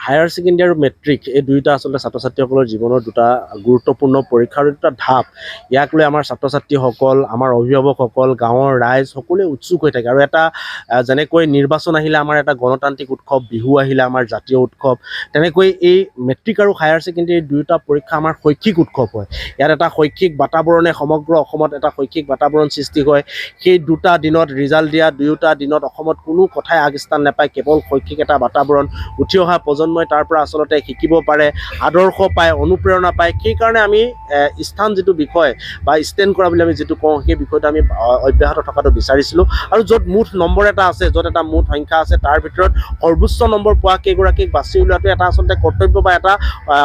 Higher secondary আৰু matric এই দুয়োটা আচলতে ছাত্ৰ ছাত্ৰীসকলৰ জীৱনৰ দুটা গুৰুত্বপূৰ্ণ পৰীক্ষাৰ দুটা ঢাপ। ইয়াক লৈ আমাৰ ছাত্ৰ ছাত্ৰীসকল, আমাৰ অভিভাৱকসকল, গাঁৱৰ ৰাইজ সকলোৱে উৎসুক হৈ থাকে। আৰু এটা যেনেকৈ নিৰ্বাচন আহিলে আমাৰ এটা গণতান্ত্ৰিক উৎসৱ, বিহু আহিলে আমাৰ জাতীয় উৎসৱ, তেনেকৈ এই মেট্ৰিক আৰু হায়াৰ ছেকেণ্ডেৰী দুয়োটা পৰীক্ষা আমাৰ শৈক্ষিক উৎসৱ হয়। ইয়াত এটা শৈক্ষিক বাতাবৰণে সমগ্ৰ অসমত এটা শৈক্ষিক বাতাবৰণ সৃষ্টি হয়। সেই দুটা দিনত ৰিজাল্ট দিয়া দুয়োটা দিনত অসমত কোনো কথাই আগস্থান নাপায়, কেৱল শৈক্ষিক এটা বাতাবৰণ। উঠি অহা প্ৰজন্মই তাৰ পৰা আচলতে শিকিব পাৰে, আদৰ্শ পায়, অনুপ্ৰেৰণা পায়। সেইকাৰণে আমি স্থান যিটো বিষয় বা ষ্টেণ্ড কৰা বুলি আমি যিটো কওঁ, সেই বিষয়টো আমি অব্যাহত থকাটো বিচাৰিছিলোঁ। আৰু য'ত মুঠ নম্বৰ এটা আছে, য'ত এটা মুঠ সংখ্যা আছে, তাৰ ভিতৰত সৰ্বোচ্চ নম্বৰ পোৱা কেইগৰাকীক বাছি উলিওৱাটো এটা আচলতে কৰ্তব্য বা এটা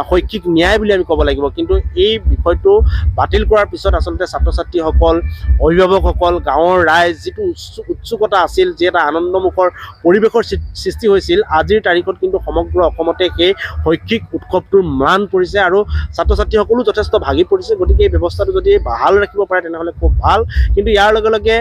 শৈক্ষিক ন্যায় বুলি আমি ক'ব লাগিব। কিন্তু এই বিষয়টো বাতিল কৰাৰ পিছত আচলতে ছাত্ৰ ছাত্ৰীসকল, অভিভাৱকসকল, গাঁৱৰ ৰাইজ যিটো উৎসুকতা আছিল, যি এটা আনন্দমুখৰ পৰিৱেশৰ সৃষ্টি হৈছিল, আজিৰ তাৰিখত কিন্তু সমগ্ৰ অসমতে সেই শৈক্ষিক উৎসৱটোৰ ম্লান পৰিছে আৰু ছাত্ৰ ছাত্ৰীসকলো যথেষ্ট ভাগি পৰিছে। গতিকে এই ব্যৱস্থাটো যদি বাহাল ৰাখিব পাৰে তেনেহ'লে খুব ভাল। কিন্তু ইয়াৰ লগে লগে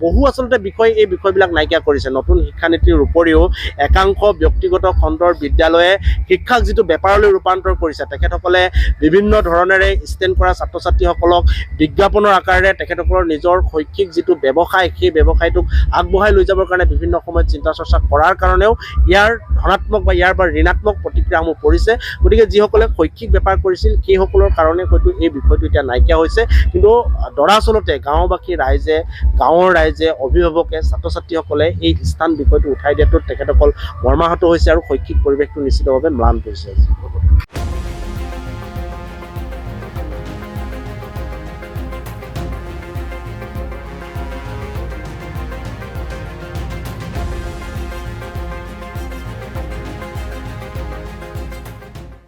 বহু আচলতে এই বিষয়বিলাক নাইকিয়া কৰিছে। নতুন শিক্ষানীতিৰ উপৰিও একাংশ ব্যক্তিগত খণ্ডৰ বিদ্যালয়ে শিক্ষাক যিটো বেপাৰলৈ ৰূপান্তৰ কৰিছে, তেখেতসকলে বিভিন্ন ধৰণেৰে ষ্টেণ্ড কৰা ছাত্ৰ ছাত্ৰীসকলক বিজ্ঞাপনৰ আকাৰেৰে তেখেতসকলৰ নিজৰ শৈক্ষিক যিটো ব্যৱসায়, সেই ব্যৱসায়টোক আগবঢ়াই লৈ যাবৰ কাৰণে বিভিন্ন সময়ত চিন্তা চৰ্চা কৰাৰ কাৰণেও ইয়াৰ ধনাত্মক বা ঋণাত্মক প্ৰতিক্ৰিয়াসমূহ পৰিছে। গতিকে যিসকলে শৈক্ষিক বেপাৰ কৰিছিল সেইসকলৰ কাৰণে হয়তো এই বিষয়টো এতিয়া নাইকিয়া হৈছে। কিন্তু দৰাচলতে গাঁৱৰ ৰাইজে, অভিভাৱকে, ছাত্ৰ ছাত্ৰীসকলে এই স্থান বিষয়টো উঠাই দিয়াটোত তেখেতসকল মৰ্মাহত হৈছে আৰু শৈক্ষিক পৰিৱেশটো নিশ্চিতভাৱে ম্লান পৰিছে।